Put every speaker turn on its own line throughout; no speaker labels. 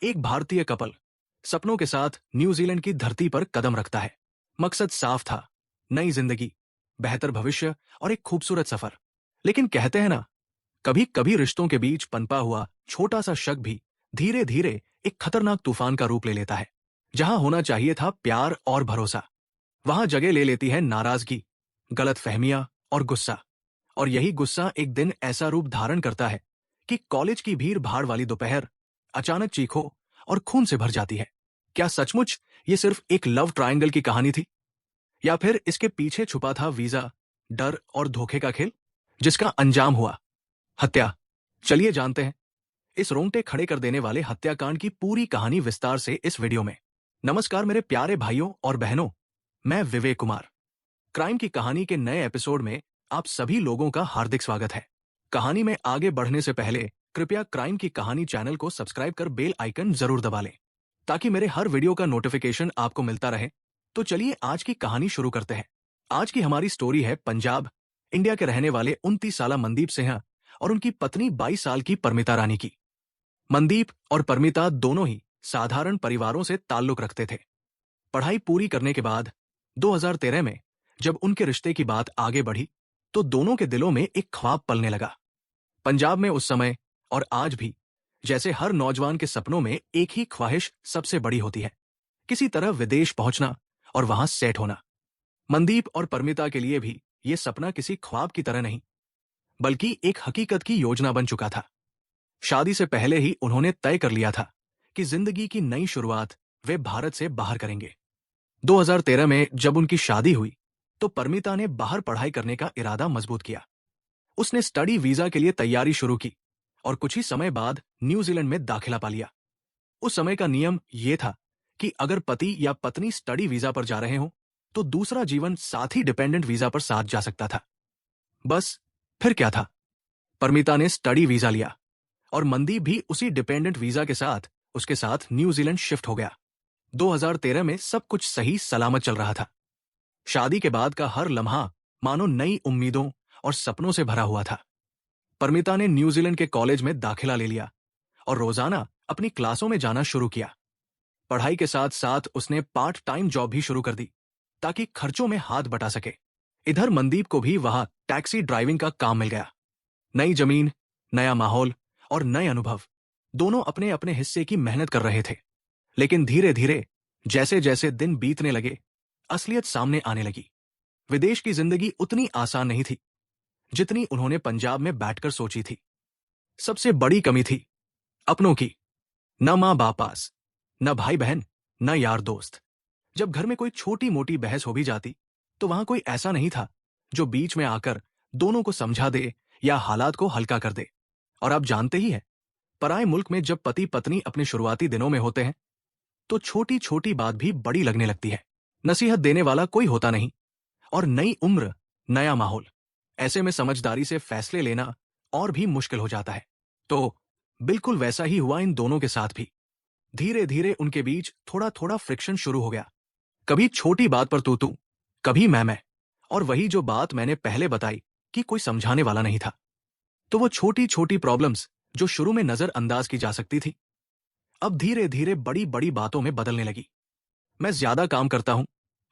एक भारतीय कपल सपनों के साथ न्यूजीलैंड की धरती पर कदम रखता है। मकसद साफ था, नई जिंदगी, बेहतर भविष्य और एक खूबसूरत सफर। लेकिन कहते हैं ना, कभी कभी रिश्तों के बीच पनपा हुआ छोटा सा शक भी धीरे धीरे एक खतरनाक तूफान का रूप ले लेता है। जहां होना चाहिए था प्यार और भरोसा, वहां जगह ले लेती है नाराजगी, गलत फहमियां और गुस्सा। और यही गुस्सा एक दिन ऐसा रूप धारण करता है कि कॉलेज की भीड़ भाड़ वाली दोपहर अचानक चीखों और खून से भर जाती है। क्या सचमुच ये सिर्फ एक लव ट्रायंगल की कहानी थी, या फिर इसके पीछे छुपा था वीजा, डर और धोखे का खेल, जिसका अंजाम हुआ हत्या? चलिए जानते हैं इस रोंगटे खड़े कर देने वाले हत्याकांड की पूरी कहानी विस्तार से इस वीडियो में। नमस्कार मेरे प्यारे भाइयों और बहनों, मैं विवेक कुमार। क्राइम की कहानी के नए एपिसोड में आप सभी लोगों का हार्दिक स्वागत है। कहानी में आगे बढ़ने से पहले कृपया क्राइम की कहानी चैनल को सब्सक्राइब कर बेल आइकन जरूर दबा लें, ताकि मेरे हर वीडियो का नोटिफिकेशन आपको मिलता रहे। तो चलिए आज की कहानी शुरू करते हैं। आज की हमारी स्टोरी है पंजाब, इंडिया के रहने वाले 29 साला मनदीप सिंह और उनकी पत्नी 22 साल की परमिता रानी की। मनदीप और परमिता दोनों ही साधारण परिवारों से ताल्लुक रखते थे। पढ़ाई पूरी करने के बाद 2013 में जब उनके रिश्ते की बात आगे बढ़ी, तो दोनों के दिलों में एक ख्वाब पलने लगा। पंजाब में उस समय और आज भी जैसे हर नौजवान के सपनों में एक ही ख्वाहिश सबसे बड़ी होती है, किसी तरह विदेश पहुंचना और वहां सेट होना। मनदीप और परमिता के लिए भी ये सपना किसी ख्वाब की तरह नहीं, बल्कि एक हकीकत की योजना बन चुका था। शादी से पहले ही उन्होंने तय कर लिया था कि जिंदगी की नई शुरुआत वे भारत से बाहर करेंगे। 2013 में जब उनकी शादी हुई, तो परमिता ने बाहर पढ़ाई करने का इरादा मजबूत किया। उसने स्टडी वीजा के लिए तैयारी शुरू की और कुछ ही समय बाद न्यूजीलैंड में दाखिला पा लिया। उस समय का नियम यह था कि अगर पति या पत्नी स्टडी वीजा पर जा रहे हो, तो दूसरा जीवन साथी डिपेंडेंट वीजा पर साथ जा सकता था। बस फिर क्या था, परमिता ने स्टडी वीजा लिया और मनदीप भी उसी डिपेंडेंट वीजा के साथ उसके साथ न्यूजीलैंड शिफ्ट हो गया। 2013 में सब कुछ सही सलामत चल रहा था। शादी के बाद का हर लम्हा मानो नई उम्मीदों और सपनों से भरा हुआ था। परमिता ने न्यूजीलैंड के कॉलेज में दाखिला ले लिया और रोजाना अपनी क्लासों में जाना शुरू किया। पढ़ाई के साथ साथ उसने पार्ट टाइम जॉब भी शुरू कर दी, ताकि खर्चों में हाथ बटा सके। इधर मनदीप को भी वहां टैक्सी ड्राइविंग का काम मिल गया। नई जमीन, नया माहौल और नए अनुभव, दोनों अपने अपने हिस्से की मेहनत कर रहे थे। लेकिन धीरे धीरे जैसे जैसे दिन बीतने लगे, असलियत सामने आने लगी। विदेश की जिंदगी उतनी आसान नहीं थी जितनी उन्होंने पंजाब में बैठकर सोची थी। सबसे बड़ी कमी थी अपनों की। न मां बाप पास, न भाई बहन, न यार दोस्त। जब घर में कोई छोटी मोटी बहस हो भी जाती, तो वहां कोई ऐसा नहीं था जो बीच में आकर दोनों को समझा दे या हालात को हल्का कर दे। और आप जानते ही हैं, पराए मुल्क में जब पति पत्नी अपने शुरुआती दिनों में होते हैं, तो छोटी छोटी बात भी बड़ी लगने लगती है। नसीहत देने वाला कोई होता नहीं और नई उम्र, नया माहौल। ऐसे में समझदारी से फैसले लेना और भी मुश्किल हो जाता है। तो बिल्कुल वैसा ही हुआ इन दोनों के साथ भी। धीरे धीरे उनके बीच थोड़ा थोड़ा फ्रिक्शन शुरू हो गया। कभी छोटी बात पर तू, कभी मैं। और वही जो बात मैंने पहले बताई कि कोई समझाने वाला नहीं था, तो वो छोटी छोटी प्रॉब्लम्स जो शुरू में नजरअंदाज की जा सकती थी, अब धीरे धीरे बड़ी बड़ी बातों में बदलने लगी। मैं ज्यादा काम करता हूं,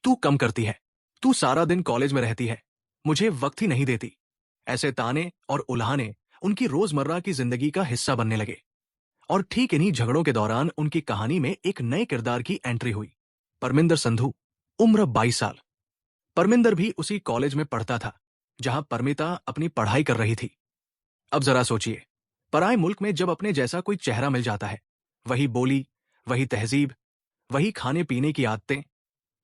तू कम करती है। तू सारा दिन कॉलेज में रहती है, मुझे वक्त ही नहीं देती। ऐसे ताने और उल्हाने उनकी रोजमर्रा की जिंदगी का हिस्सा बनने लगे। और ठीक इन्हीं झगड़ों के दौरान उनकी कहानी में एक नए किरदार की एंट्री हुई। परमिंदर संधू, उम्र 22 साल। परमिंदर भी उसी कॉलेज में पढ़ता था जहां परमिता अपनी पढ़ाई कर रही थी। अब जरा सोचिए, पराए मुल्क में जब अपने जैसा कोई चेहरा मिल जाता है, वही बोली, वही तहजीब, वही खाने पीने की आदतें,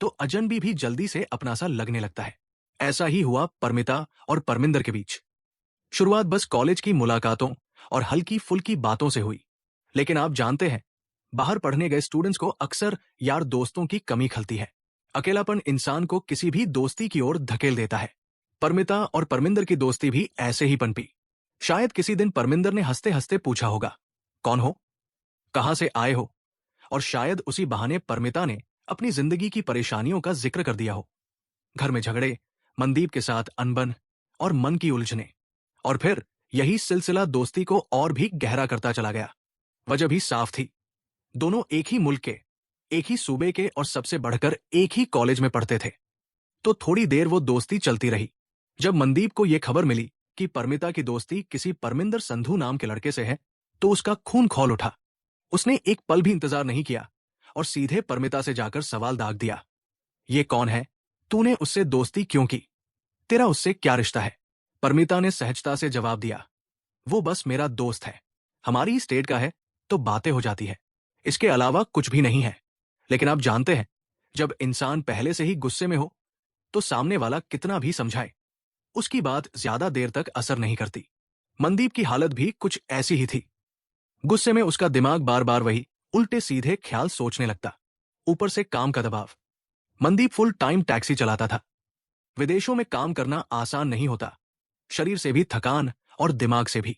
तो अजनबी भी जल्दी से अपना सा लगने लगता है। ऐसा ही हुआ परमिता और परमिंदर के बीच। शुरुआत बस कॉलेज की मुलाकातों और हल्की फुल्की बातों से हुई। लेकिन आप जानते हैं, बाहर पढ़ने गए स्टूडेंट्स को अक्सर यार दोस्तों की कमी खलती है। अकेलापन इंसान को किसी भी दोस्ती की ओर धकेल देता है। परमिता और परमिंदर की दोस्ती भी ऐसे ही पनपी। शायद किसी दिन परमिंदर ने हंसते हंसते पूछा होगा, कौन हो, कहां से आए हो? और शायद उसी बहाने परमिता ने अपनी जिंदगी की परेशानियों का जिक्र कर दिया हो। घर में झगड़े, मनदीप के साथ अनबन और मन की उलझने, और फिर यही सिलसिला दोस्ती को और भी गहरा करता चला गया। वजह भी साफ थी, दोनों एक ही मुल्क के, एक ही सूबे के और सबसे बढ़कर एक ही कॉलेज में पढ़ते थे। तो थोड़ी देर वो दोस्ती चलती रही। जब मनदीप को यह खबर मिली कि परमिता की दोस्ती किसी परमिंदर संधू नाम के लड़के से है, तो उसका खून खौल उठा। उसने एक पल भी इंतजार नहीं किया और सीधे परमिता से जाकर सवाल दाग दिया, ये कौन है? तूने उससे दोस्ती क्यों की? तेरा उससे क्या रिश्ता है? परमिता ने सहजता से जवाब दिया, वो बस मेरा दोस्त है। हमारी स्टेट का है तो बातें हो जाती है, इसके अलावा कुछ भी नहीं है। लेकिन आप जानते हैं, जब इंसान पहले से ही गुस्से में हो तो सामने वाला कितना भी समझाए, उसकी बात ज्यादा देर तक असर नहीं करती। मनदीप की हालत भी कुछ ऐसी ही थी। गुस्से में उसका दिमाग बार बार वही उल्टे सीधे ख्याल सोचने लगता। ऊपर से काम का दबाव। मनदीप फुल टाइम टैक्सी चलाता था। विदेशों में काम करना आसान नहीं होता, शरीर से भी थकान और दिमाग से भी।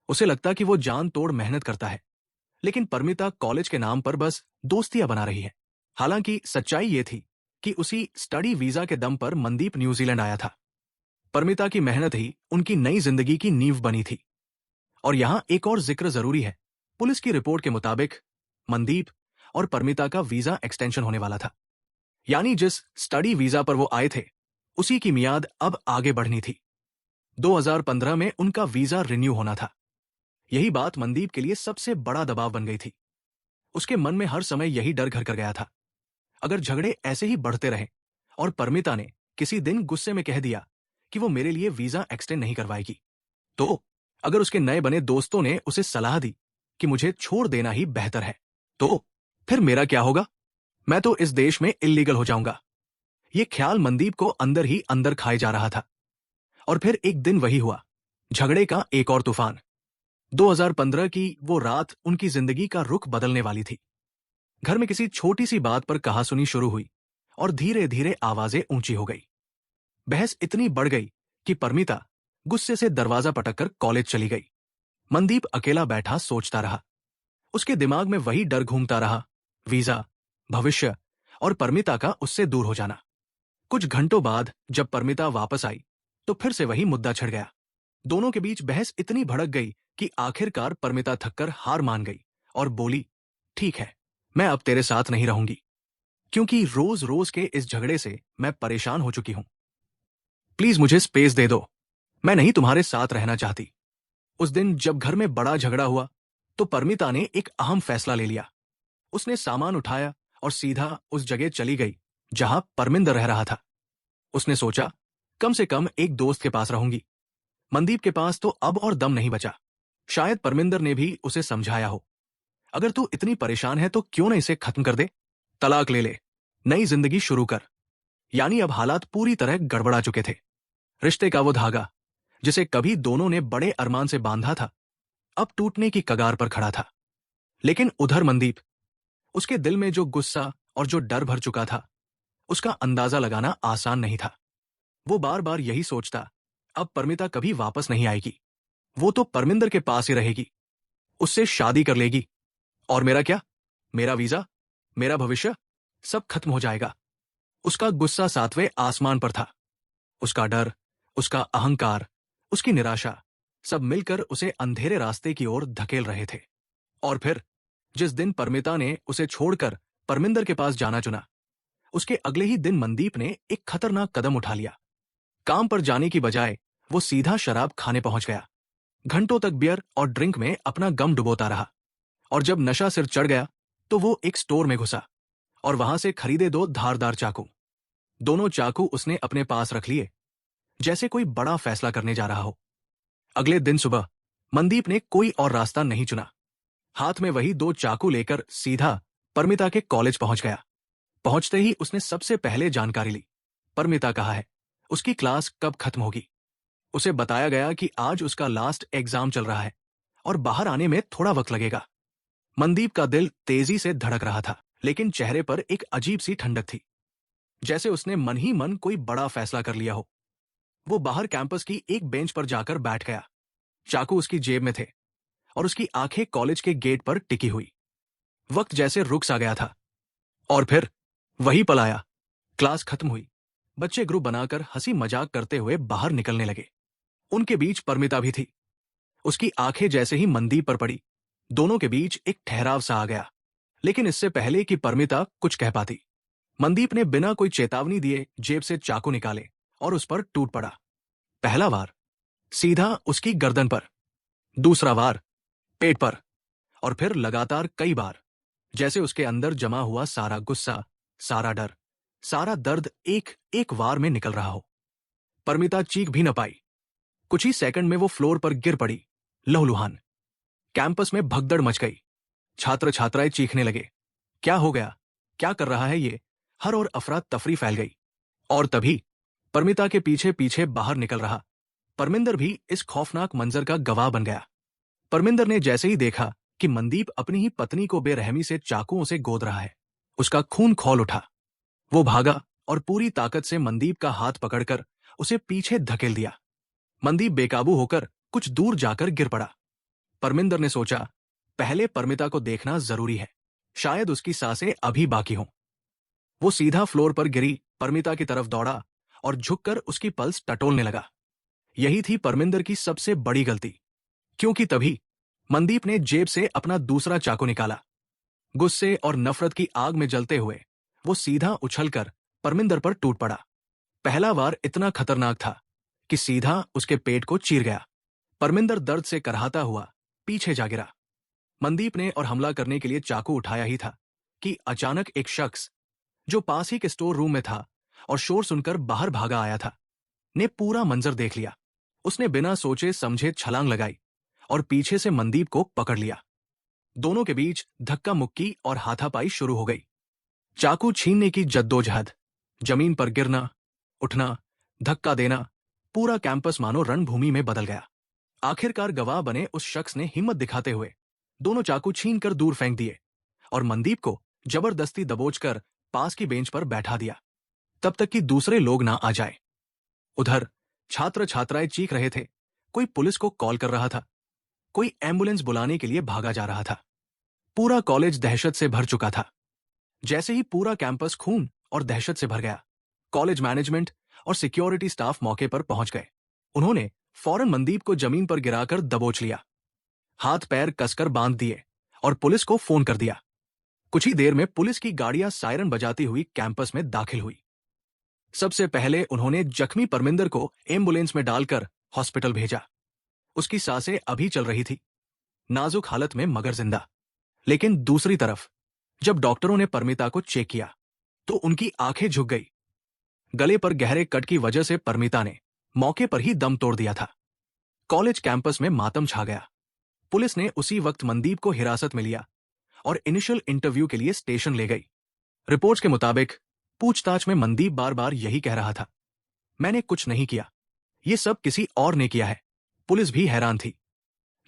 उसे लगता कि वो जान तोड़ मेहनत करता है, लेकिन परमिता कॉलेज के नाम पर बस दोस्तियां बना रही है। हालांकि सच्चाई ये थी कि उसी स्टडी वीजा के दम पर मनदीप न्यूजीलैंड आया था। परमिता की मेहनत ही उनकी नई जिंदगी की नींव बनी थी। और यहां एक और जिक्र जरूरी है। पुलिस की रिपोर्ट के मुताबिक मनदीप और परमिता का वीजा एक्सटेंशन होने वाला था। यानी जिस स्टडी वीजा पर वो आए थे, उसी की मियाद अब आगे बढ़नी थी। 2015 में उनका वीजा रिन्यू होना था। यही बात मनदीप के लिए सबसे बड़ा दबाव बन गई थी। उसके मन में हर समय यही डर घर कर गया था, अगर झगड़े ऐसे ही बढ़ते रहे और परमिता ने किसी दिन गुस्से में कह दिया कि वो मेरे लिए वीजा एक्सटेंड नहीं करवाएगी, तो अगर उसके नए बने दोस्तों ने उसे सलाह दी कि मुझे छोड़ देना ही बेहतर है, तो फिर मेरा क्या होगा? मैं तो इस देश में इल्लीगल हो जाऊंगा। ये ख्याल मनदीप को अंदर ही अंदर खाए जा रहा था। और फिर एक दिन वही हुआ, झगड़े का एक और तूफान। 2015 की वो रात उनकी जिंदगी का रुख बदलने वाली थी। घर में किसी छोटी सी बात पर कहासुनी शुरू हुई और धीरे धीरे आवाजें ऊंची हो गई। बहस इतनी बढ़ गई कि परमिता गुस्से से दरवाजा पटककर कॉलेज चली गई। मनदीप अकेला बैठा सोचता रहा। उसके दिमाग में वही डर घूमता रहा, वीजा, भविष्य और परमिता का उससे दूर हो जाना। कुछ घंटों बाद जब परमिता वापस आई तो फिर से वही मुद्दा छिड़ गया। दोनों के बीच बहस इतनी भड़क गई कि आखिरकार परमिता थककर हार मान गई और बोली, ठीक है, मैं अब तेरे साथ नहीं रहूंगी, क्योंकि रोज रोज के इस झगड़े से मैं परेशान हो चुकी हूं। प्लीज मुझे स्पेस दे दो, मैं नहीं तुम्हारे साथ रहना चाहती। उस दिन जब घर में बड़ा झगड़ा हुआ तो परमिता ने एक अहम फैसला ले लिया। उसने सामान उठाया और सीधा उस जगह चली गई जहां परमिंदर रह रहा था। उसने सोचा, कम से कम एक दोस्त के पास रहूंगी। मनदीप के पास तो अब और दम नहीं बचा। शायद परमिंदर ने भी उसे समझाया हो, अगर तू इतनी परेशान है तो क्यों न इसे खत्म कर दे, तलाक ले ले, नई जिंदगी शुरू कर। यानी अब हालात पूरी तरह गड़बड़ा चुके थे। रिश्ते का वो धागा जिसे कभी दोनों ने बड़े अरमान से बांधा था, अब टूटने की कगार पर खड़ा था। लेकिन उधर मनदीप, उसके दिल में जो गुस्सा और जो डर भर चुका था, उसका अंदाजा लगाना आसान नहीं था। वो बार बार यही सोचता, अब परमिता कभी वापस नहीं आएगी, वो तो परमिंदर के पास ही रहेगी, उससे शादी कर लेगी। और मेरा क्या? मेरा वीजा, मेरा भविष्य, सब खत्म हो जाएगा। उसका गुस्सा सातवें आसमान पर था। उसका डर, उसका अहंकार, उसकी निराशा, सब मिलकर उसे अंधेरे रास्ते की ओर धकेल रहे थे। और फिर जिस दिन परमिता ने उसे छोड़कर परमिंदर के पास जाना चुना, उसके अगले ही दिन मनदीप ने एक खतरनाक कदम उठा लिया। काम पर जाने की बजाय वो सीधा शराब खाने पहुंच गया। घंटों तक बियर और ड्रिंक में अपना गम डुबोता रहा। और जब नशा सिर चढ़ गया तो वो एक स्टोर में घुसा और वहां से खरीदे दो धारदार चाकू। दोनों चाकू उसने अपने पास रख लिए, जैसे कोई बड़ा फैसला करने जा रहा हो। अगले दिन सुबह मनदीप ने कोई और रास्ता नहीं चुना। हाथ में वही दो चाकू लेकर सीधा परमिता के कॉलेज पहुंच गया। पहुंचते ही उसने सबसे पहले जानकारी ली, परमिता कहाँ है, उसकी क्लास कब खत्म होगी। उसे बताया गया कि आज उसका लास्ट एग्जाम चल रहा है और बाहर आने में थोड़ा वक्त लगेगा। मनदीप का दिल तेजी से धड़क रहा था, लेकिन चेहरे पर एक अजीब सी ठंडक थी, जैसे उसने मन ही मन कोई बड़ा फैसला कर लिया हो। वो बाहर कैंपस की एक बेंच पर जाकर बैठ गया। चाकू उसकी जेब में थे और उसकी आंखें कॉलेज के गेट पर टिकी हुई। वक्त जैसे रुक सा गया था। और फिर वही पल आया। क्लास खत्म हुई। बच्चे ग्रुप बनाकर हंसी मजाक करते हुए बाहर निकलने लगे। उनके बीच परमिता भी थी। उसकी आंखें जैसे ही मनदीप पर पड़ी, दोनों के बीच एक ठहराव सा आ गया। लेकिन इससे पहले कि परमिता कुछ कह पाती, मनदीप ने बिना कोई चेतावनी दिए जेब से चाकू निकाले और उस पर टूट पड़ा। पहला वार सीधा उसकी गर्दन पर, दूसरा वार पेट पर, और फिर लगातार कई बार, जैसे उसके अंदर जमा हुआ सारा गुस्सा, सारा डर, सारा दर्द एक एक वार में निकल रहा हो। परमिता चीख भी न पाई। कुछ ही सेकंड में वो फ्लोर पर गिर पड़ी, लहूलुहान। कैंपस में भगदड़ मच गई। छात्र छात्राएं चीखने लगे, क्या हो गया, क्या कर रहा है ये? हर ओर अफरा तफरी फैल गई। और तभी परमिता के पीछे पीछे बाहर निकल रहा परमिंदर भी इस खौफनाक मंजर का गवाह बन गया। परमिंदर ने जैसे ही देखा कि मनदीप अपनी ही पत्नी को बेरहमी से चाकुओं से गोद रहा है, उसका खून खौल उठा। वो भागा और पूरी ताकत से मनदीप का हाथ पकड़कर उसे पीछे धकेल दिया। मनदीप बेकाबू होकर कुछ दूर जाकर गिर पड़ा। परमिंदर ने सोचा, पहले परमिता को देखना जरूरी है, शायद उसकी सांसें अभी बाकी हों। वो सीधा फ्लोर पर गिरी परमिता की तरफ दौड़ा और झुककर उसकी पल्स टटोलने लगा। यही थी परमिंदर की सबसे बड़ी गलती, क्योंकि तभी मनदीप ने जेब से अपना दूसरा चाकू निकाला। गुस्से और नफरत की आग में जलते हुए वो सीधा उछलकर परमिंदर पर टूट पड़ा। पहला वार इतना खतरनाक था कि सीधा उसके पेट को चीर गया। परमिंदर दर्द से करहाता हुआ पीछे जा गिरा। मनदीप ने और हमला करने के लिए चाकू उठाया ही था कि अचानक एक शख्स, जो पास ही के स्टोर रूम में था और शोर सुनकर बाहर भागा आया था, ने पूरा मंजर देख लिया। उसने बिना सोचे समझे छलांग लगाई और पीछे से मनदीप को पकड़ लिया। दोनों के बीच धक्का मुक्की और हाथापाई शुरू हो गई। चाकू छीनने की जद्दोजहद, जमीन पर गिरना, उठना, धक्का देना, पूरा कैंपस मानो रणभूमि में बदल गया। आखिरकार गवाह बने उस शख्स ने हिम्मत दिखाते हुए दोनों चाकू छीनकर दूर फेंक दिए और मनदीप को जबरदस्ती दबोचकर पास की बेंच पर बैठा दिया, तब तक कि दूसरे लोग ना आ जाए। उधर छात्र छात्राएं चीख रहे थे, कोई पुलिस को कॉल कर रहा था, कोई एम्बुलेंस बुलाने के लिए भागा जा रहा था। पूरा कॉलेज दहशत से भर चुका था। जैसे ही पूरा कैंपस खून और दहशत से भर गया, कॉलेज मैनेजमेंट और सिक्योरिटी स्टाफ मौके पर पहुंच गए। उन्होंने फौरन मनदीप को जमीन पर गिराकर दबोच लिया, हाथ पैर कसकर बांध दिए और पुलिस को फोन कर दिया। कुछ ही देर में पुलिस की गाड़ियां सायरन बजाती हुई कैंपस में दाखिल हुई। सबसे पहले उन्होंने जख्मी परमिंदर को एम्बुलेंस में डालकर हॉस्पिटल भेजा। उसकी सांसें अभी चल रही थी, नाजुक हालत में मगर जिंदा। लेकिन दूसरी तरफ जब डॉक्टरों ने परमिता को चेक किया तो उनकी आंखें झुक गई। गले पर गहरे कट की वजह से परमिता ने मौके पर ही दम तोड़ दिया था। कॉलेज कैंपस में मातम छा गया। पुलिस ने उसी वक्त मनदीप को हिरासत में लिया और इनिशियल इंटरव्यू के लिए स्टेशन ले गई। रिपोर्ट्स के मुताबिक पूछताछ में मनदीप बार बार यही कह रहा था, मैंने कुछ नहीं किया, ये सब किसी और ने किया है। पुलिस भी हैरान थी।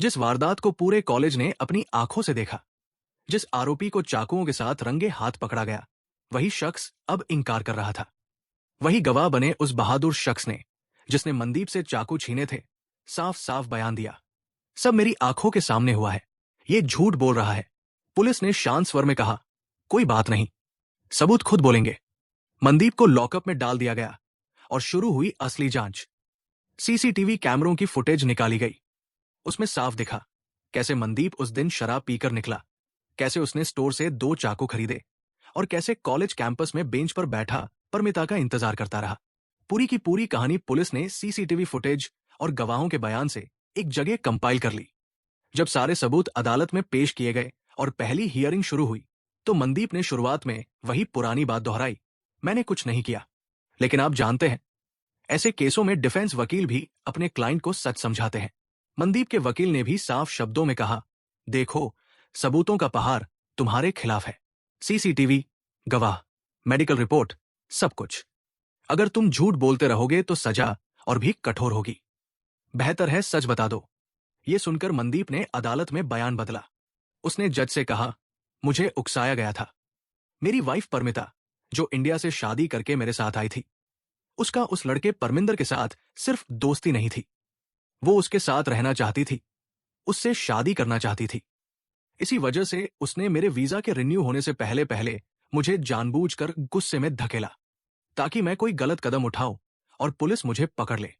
जिस वारदात को पूरे कॉलेज ने अपनी आंखों से देखा, जिस आरोपी को चाकुओं के साथ रंगे हाथ पकड़ा गया, वही शख्स अब इंकार कर रहा था। वही गवाह बने उस बहादुर शख्स ने, जिसने मनदीप से चाकू छीने थे, साफ साफ बयान दिया, सब मेरी आंखों के सामने हुआ है, ये झूठ बोल रहा है। पुलिस ने शांत स्वर में कहा, कोई बात नहीं, सबूत खुद बोलेंगे। मनदीप को लॉकअप में डाल दिया गया और शुरू हुई असली जांच। सीसीटीवी कैमरों की फुटेज निकाली गई। उसमें साफ दिखा कैसे मनदीप उस दिन शराब पीकर निकला, कैसे उसने स्टोर से 2 चाकू खरीदे और कैसे कॉलेज कैंपस में बेंच पर बैठा परमिता का इंतजार करता रहा। पूरी की पूरी कहानी पुलिस ने सीसीटीवी फुटेज और गवाहों के बयान से एक जगह कंपाइल कर ली। जब सारे सबूत अदालत में पेश किए गए और पहली हियरिंग शुरू हुई तो मनदीप ने शुरुआत में वही पुरानी बात दोहराई, मैंने कुछ नहीं किया। लेकिन आप जानते हैं, ऐसे केसों में डिफेंस वकील भी अपने क्लाइंट को सच समझाते हैं। मनदीप के वकील ने भी साफ शब्दों में कहा, देखो, सबूतों का पहाड़ तुम्हारे खिलाफ है, सीसीटीवी, गवाह, मेडिकल रिपोर्ट, सब कुछ। अगर तुम झूठ बोलते रहोगे तो सजा और भी कठोर होगी। बेहतर है सच बता दो। ये सुनकर मनदीप ने अदालत में बयान बदला। उसने जज से कहा, मुझे उकसाया गया था। मेरी वाइफ परमिता, जो इंडिया से शादी करके मेरे साथ आई थी, उसका उस लड़के परमिंदर के साथ सिर्फ दोस्ती नहीं थी, वो उसके साथ रहना चाहती थी, उससे शादी करना चाहती थी। इसी वजह से उसने मेरे वीजा के रिन्यू होने से पहले पहले मुझे जानबूझकर गुस्से में धकेला, ताकि मैं कोई गलत कदम उठाऊं और पुलिस मुझे पकड़ ले।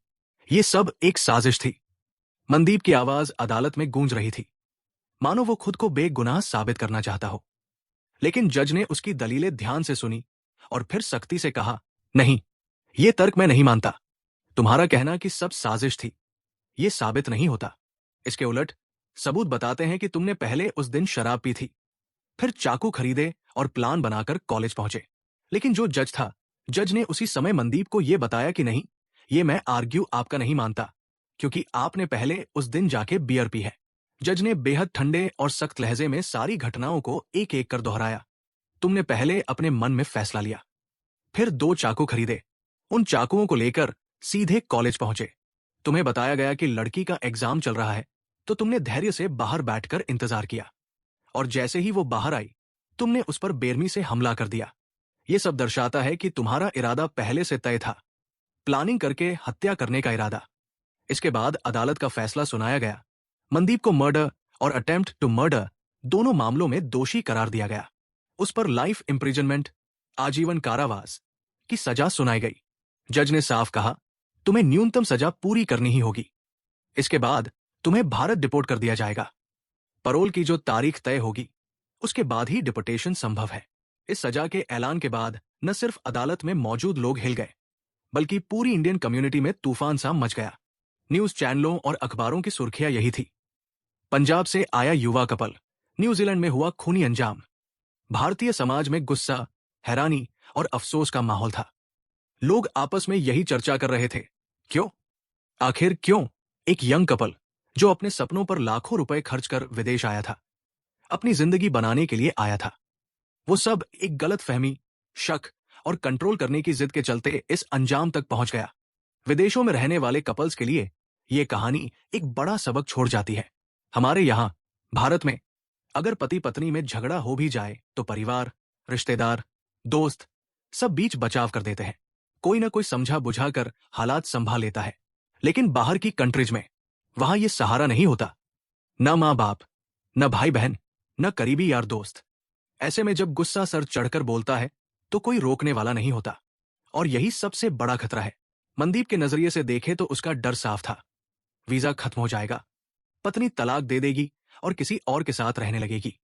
ये सब एक साजिश थी। मनदीप की आवाज अदालत में गूंज रही थी, मानो वो खुद को बेगुनाह साबित करना चाहता हो। लेकिन जज ने उसकी दलीलें ध्यान से सुनी और फिर सख्ती से कहा, नहीं, ये तर्क मैं नहीं मानता। तुम्हारा कहना कि सब साजिश थी, ये साबित नहीं होता। इसके उलट सबूत बताते हैं कि तुमने पहले उस दिन शराब पी थी, फिर चाकू खरीदे और प्लान बनाकर कॉलेज पहुंचे। लेकिन जो जज था, जज ने उसी समय मनदीप को यह बताया कि नहीं, ये मैं आर्ग्यू आपका नहीं मानता, क्योंकि आपने पहले उस दिन जाके बियर पी है। जज ने बेहद ठंडे और सख्त लहजे में सारी घटनाओं को एक एक कर दोहराया। तुमने पहले अपने मन में फैसला लिया, फिर 2 चाकू खरीदे, उन चाकुओं को लेकर सीधे कॉलेज पहुंचे। तुम्हें बताया गया कि लड़की का एग्जाम चल रहा है, तो तुमने धैर्य से बाहर बैठकर इंतजार किया, और जैसे ही वो बाहर आई, तुमने उस पर बेरमी से हमला कर दिया। ये सब दर्शाता है कि तुम्हारा इरादा पहले से तय था, प्लानिंग करके हत्या करने का इरादा। इसके बाद अदालत का फैसला सुनाया गया। मनदीप को मर्डर और अटेम्प्ट टू मर्डर दोनों मामलों में दोषी करार दिया गया। उस पर लाइफ इम्प्रिजनमेंट, आजीवन कारावास की सजा सुनाई गई। जज ने साफ कहा, तुम्हें न्यूनतम सजा पूरी करनी ही होगी। इसके बाद तुम्हें भारत डिपोर्ट कर दिया जाएगा। परोल की जो तारीख तय होगी, उसके बाद ही डिपोर्टेशन संभव है। इस सजा के ऐलान के बाद न सिर्फ अदालत में मौजूद लोग हिल गए, बल्कि पूरी इंडियन कम्युनिटी में तूफान सा मच गया। न्यूज चैनलों और अखबारों की सुर्खियां यही थी। पंजाब से आया युवा कपल, न्यूजीलैंड में हुआ खूनी अंजाम। भारतीय समाज में गुस्सा, हैरानी और अफसोस का माहौल था। लोग आपस में यही चर्चा कर रहे थे, क्यों, आखिर क्यों एक यंग कपल जो अपने सपनों पर लाखों रुपए खर्च कर विदेश आया था, अपनी जिंदगी बनाने के लिए आया था, वो सब एक गलत फहमी, शक और कंट्रोल करने की जिद के चलते इस अंजाम तक पहुंच गया। विदेशों में रहने वाले कपल्स के लिए ये कहानी एक बड़ा सबक छोड़ जाती है। हमारे यहां भारत में अगर पति पत्नी में झगड़ा हो भी जाए तो परिवार, रिश्तेदार, दोस्त सब बीच बचाव कर देते हैं। कोई ना कोई समझा बुझा कर हालात संभाल लेता है। लेकिन बाहर की कंट्रीज में वहां ये सहारा नहीं होता। न माँ बाप, न भाई बहन, न करीबी यार दोस्त। ऐसे में जब गुस्सा सर चढ़कर बोलता है तो कोई रोकने वाला नहीं होता, और यही सबसे बड़ा खतरा है। मनदीप के नजरिए से देखे तो उसका डर साफ था, वीजा खत्म हो जाएगा, पत्नी तलाक दे देगी और किसी और के साथ रहने लगेगी।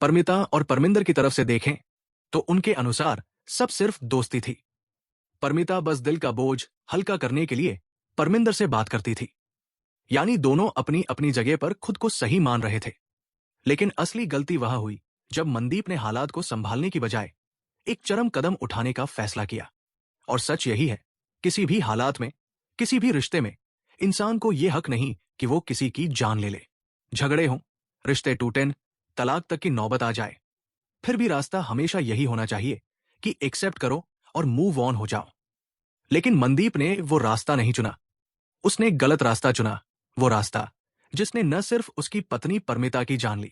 परमिता और परमिंदर की तरफ से देखें तो उनके अनुसार सब सिर्फ दोस्ती थी। परमिता बस दिल का बोझ हल्का करने के लिए परमिंदर से बात करती थी, यानी दोनों अपनी अपनी जगह पर खुद को सही मान रहे थे। लेकिन असली गलती वहां हुई जब मनदीप ने हालात को संभालने की बजाय एक चरम कदम उठाने का फैसला किया। और सच यही है, किसी भी हालात में, किसी भी रिश्ते में इंसान को यह हक नहीं कि वो किसी की जान ले ले। झगड़े हों, रिश्ते टूटें, तलाक तक की नौबत आ जाए, फिर भी रास्ता हमेशा यही होना चाहिए कि एक्सेप्ट करो और मूव ऑन हो जाओ। लेकिन मनदीप ने वो रास्ता नहीं चुना। उसने गलत रास्ता चुना, वो रास्ता जिसने न सिर्फ उसकी पत्नी परमिता की जान ली,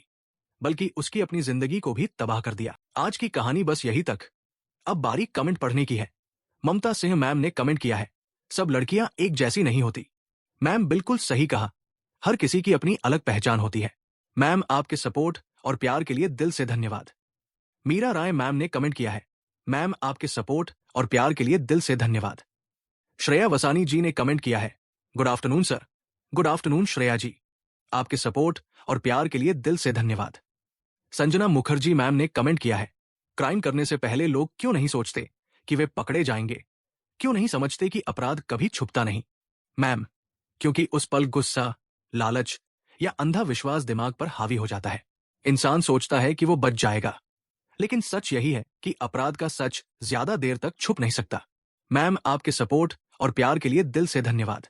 बल्कि उसकी अपनी जिंदगी को भी तबाह कर दिया। आज की कहानी बस यही तक। अब बारी कमेंट पढ़ने की है। ममता सिंह मैम ने कमेंट किया है, सब लड़कियां एक जैसी नहीं होती। मैम बिल्कुल सही कहा, हर किसी की अपनी अलग पहचान होती है। मैम आपके सपोर्ट और प्यार के लिए दिल से धन्यवाद। मीरा राय मैम ने कमेंट किया है, मैम आपके सपोर्ट और प्यार के लिए दिल से धन्यवाद। श्रेया वसानी जी ने कमेंट किया है, good afternoon sir. Good afternoon Shreya ji, आपके सपोर्ट और प्यार के लिए दिल से धन्यवाद। संजना मुखर्जी मैम ने कमेंट किया है, क्राइम करने से पहले लोग क्यों नहीं सोचते कि वे पकड़े जाएंगे, क्यों नहीं समझते कि अपराध कभी छुपता नहीं। मैम, क्योंकि उस पल गुस्सा, लालच या अंधा विश्वास दिमाग पर हावी हो जाता है। इंसान सोचता है कि वो बच जाएगा, लेकिन सच यही है कि अपराध का सच ज्यादा देर तक छुप नहीं सकता। मैम आपके सपोर्ट और प्यार के लिए दिल से धन्यवाद।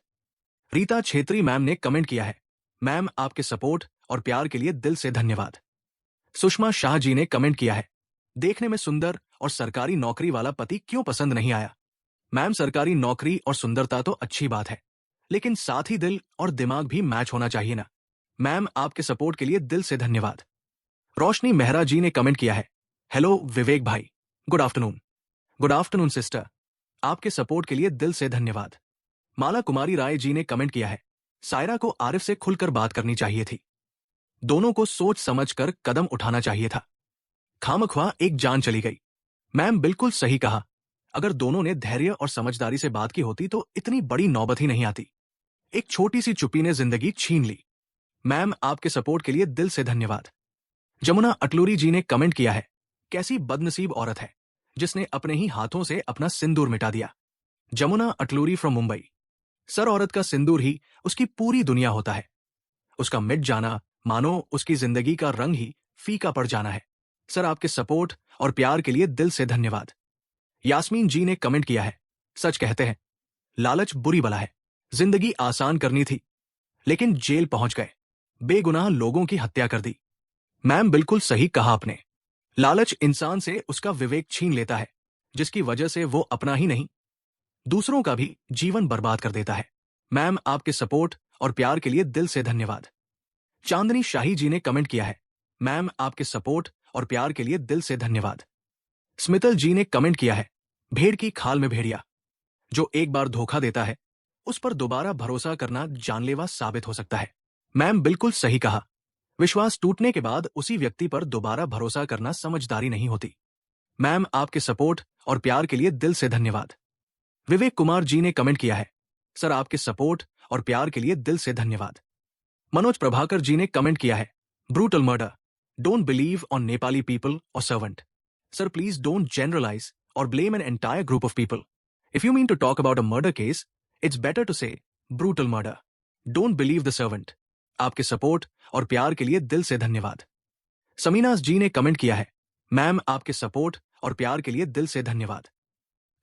रीता छेत्री मैम ने कमेंट किया है, मैम आपके सपोर्ट और प्यार के लिए दिल से धन्यवाद। सुषमा शाह जी ने कमेंट किया है, देखने में सुंदर और सरकारी नौकरी वाला पति क्यों पसंद नहीं आया। मैम सरकारी नौकरी और सुंदरता तो अच्छी बात है, लेकिन साथ ही दिल और दिमाग भी मैच होना चाहिए ना। मैम आपके सपोर्ट के लिए दिल से धन्यवाद। रोशनी मेहरा जी ने कमेंट किया है, हेलो विवेक भाई, good afternoon. Good afternoon sister, आपके सपोर्ट के लिए दिल से धन्यवाद। माला कुमारी राय जी ने कमेंट किया है, सायरा को आरिफ से खुलकर बात करनी चाहिए थी, दोनों को सोच समझकर कदम उठाना चाहिए था, खामख्वाह एक जान चली गई। मैम बिल्कुल सही कहा, अगर दोनों ने धैर्य और समझदारी से बात की होती तो इतनी बड़ी नौबत ही नहीं आती। एक छोटी सी चुप्पी ने जिंदगी छीन ली। मैम आपके सपोर्ट के लिए दिल से धन्यवाद। जमुना अटलूरी जी ने कमेंट किया है, कैसी बदनसीब औरत है जिसने अपने ही हाथों से अपना सिंदूर मिटा दिया। जमुना अटलूरी फ्रॉम मुंबई। सर, औरत का सिंदूर ही उसकी पूरी दुनिया होता है। उसका मिट जाना मानो उसकी जिंदगी का रंग ही फीका पड़ जाना है। सर, आपके सपोर्ट और प्यार के लिए दिल से धन्यवाद। यास्मीन जी ने कमेंट किया है, सच कहते हैं लालच बुरी बला है। जिंदगी आसान करनी थी लेकिन जेल पहुंच गए, बेगुनाह लोगों की हत्या कर दी। मैम, बिल्कुल सही कहा आपने। लालच इंसान से उसका विवेक छीन लेता है, जिसकी वजह से वो अपना ही नहीं दूसरों का भी जीवन बर्बाद कर देता है। मैम, आपके सपोर्ट और प्यार के लिए दिल से धन्यवाद। चांदनी शाही जी ने कमेंट किया है, मैम, आपके सपोर्ट और प्यार के लिए दिल से धन्यवाद। स्मितल जी ने कमेंट किया है, भेड़ की खाल में भेड़िया। जो एक बार धोखा देता है उस पर दोबारा भरोसा करना जानलेवा साबित हो सकता है। मैम, बिल्कुल सही कहा। विश्वास टूटने के बाद उसी व्यक्ति पर दोबारा भरोसा करना समझदारी नहीं होती। मैम, आपके सपोर्ट और प्यार के लिए दिल से धन्यवाद। विवेक कुमार जी ने कमेंट किया है, सर, आपके सपोर्ट और प्यार के लिए दिल से धन्यवाद। मनोज प्रभाकर जी ने कमेंट किया है, brutal murder, don't believe on Nepali people और servant. Sir, please don't generalize और blame an entire group of people. If you mean to talk about a murder case, it's better to say brutal murder. Don't believe the servant. आपके support और प्यार के लिए दिल से धन्यवाद। समीनास जी ने कमेंट किया है, मैम, आपके सपोर्ट और प्यार के लिए दिल से धन्यवाद।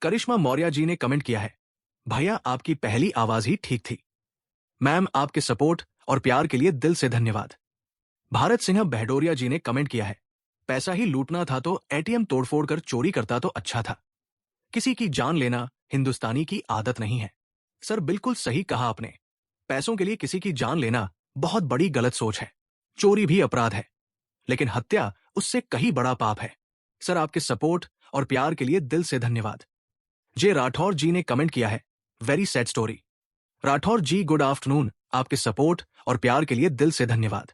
करिश्मा मौर्य जी ने कमेंट किया है, भैया, आपकी पहली आवाज ही ठीक थी। मैम, आपके सपोर्ट और प्यार के लिए दिल से धन्यवाद। भारत सिंह बहडोरिया जी ने कमेंट किया है, पैसा ही लूटना था तो एटीएम तोड़फोड़ कर चोरी करता तो अच्छा था। किसी की जान लेना हिंदुस्तानी की आदत नहीं है। सर, बिल्कुल सही कहा आपने। पैसों के लिए किसी की जान लेना बहुत बड़ी गलत सोच है। चोरी भी अपराध है, लेकिन हत्या उससे कहीं बड़ा पाप है। सर, आपके सपोर्ट और प्यार के लिए दिल से धन्यवाद। जे राठौर जी ने कमेंट किया है, वेरी सैड स्टोरी। राठौर जी, गुड आफ्टरनून। आपके सपोर्ट और प्यार के लिए दिल से धन्यवाद।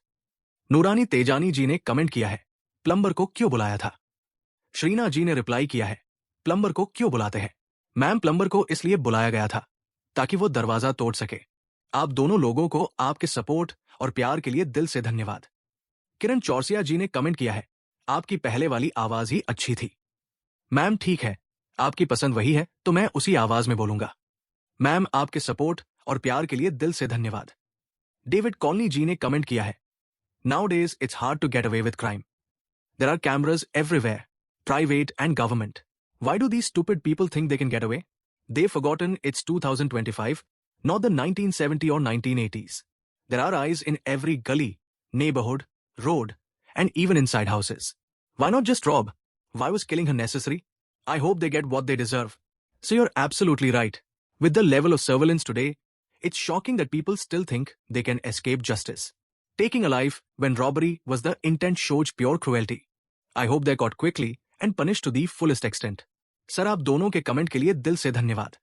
नूरानी तेजानी जी ने कमेंट किया है, प्लम्बर को क्यों बुलाया था। श्रीना जी ने रिप्लाई किया है, प्लम्बर को क्यों बुलाते हैं। मैम, प्लम्बर को इसलिए बुलाया गया था ताकि वो दरवाजा तोड़ सके। आप दोनों लोगों को आपके सपोर्ट और प्यार के लिए दिल से धन्यवाद। किरण चौरसिया जी ने कमेंट किया है, आपकी पहले वाली आवाज ही अच्छी थी। मैम, ठीक है, आपकी पसंद वही है तो मैं उसी आवाज में बोलूंगा। मैम, आपके सपोर्ट और प्यार के लिए दिल से धन्यवाद। डेविड कॉलनी जी ने कमेंट किया है, Nowadays, it's hard to get away with crime. There are cameras everywhere, private and government. Why do these stupid people think they can get away? They've forgotten it's 2025, not the 1970 or 1980s. There are eyes in every gully, neighborhood, road, and even inside houses. Why not just rob? Why was killing her necessary? I hope they get what they deserve. So you're absolutely right. With the level of surveillance today, it's shocking that people still think they can escape justice. Taking a life when robbery was the intent shows pure cruelty. I hope they're caught quickly and punished to the fullest extent. Sir, आप दोनों के comment के लिए दिल से धन्यवाद।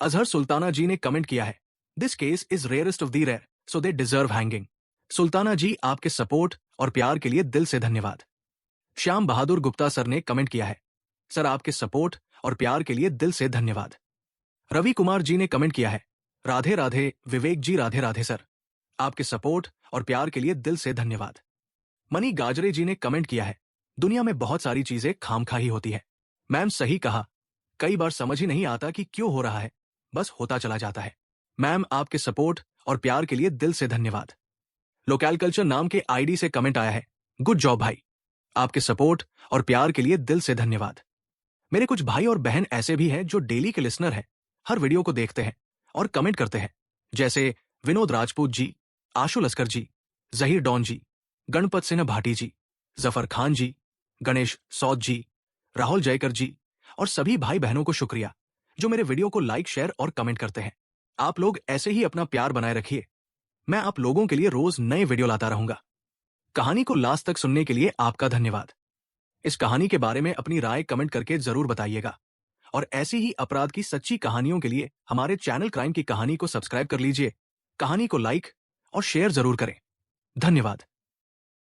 अजहर सुल्ताना जी ने comment किया है, this case is rarest of the rare, so they deserve hanging. Sultana ji, आपके सपोर्ट और प्यार के लिए दिल से धन्यवाद। श्याम बहादुर गुप्ता सर ने कमेंट किया है, सर, आपके सपोर्ट और प्यार के लिए दिल से धन्यवाद। रवि कुमार जी ने कमेंट किया है, राधे राधे विवेक जी, राधे राधे सर, आपके सपोर्ट और प्यार के लिए दिल से धन्यवाद। मनी गाजरे जी ने कमेंट किया है, दुनिया में बहुत सारी चीजें खामखा ही होती है। मैम, सही कहा, कई बार समझ ही नहीं आता कि क्यों हो रहा है, बस होता चला जाता है। मैम, आपके सपोर्ट और प्यार के लिए दिल से धन्यवाद। लोकल कल्चर नाम के आईडी से कमेंट आया है, गुड जॉब भाई, आपके सपोर्ट और प्यार के लिए दिल से धन्यवाद। मेरे कुछ भाई और बहन ऐसे भी हैं जो डेली के लिसनर हैं, हर वीडियो को देखते हैं और कमेंट करते हैं, जैसे विनोद राजपूत जी, आशु लस्कर जी, जहीर डॉन जी, गणपत सिन्हा भाटी जी, जफर खान जी, गणेश सौद जी, राहुल जयकर जी और सभी भाई बहनों को शुक्रिया जो मेरे वीडियो को लाइक, शेयर और कमेंट करते हैं। आप लोग ऐसे ही अपना प्यार बनाए रखिए। मैं आप लोगों के लिए रोज नए वीडियो लाता रहूंगा। कहानी को लास्ट तक सुनने के लिए आपका धन्यवाद। इस कहानी के बारे में अपनी राय कमेंट करके जरूर बताइएगा और ऐसी ही अपराध की सच्ची कहानियों के लिए हमारे चैनल क्राइम की कहानी को सब्सक्राइब कर लीजिए। कहानी को लाइक और शेयर जरूर करें। धन्यवाद।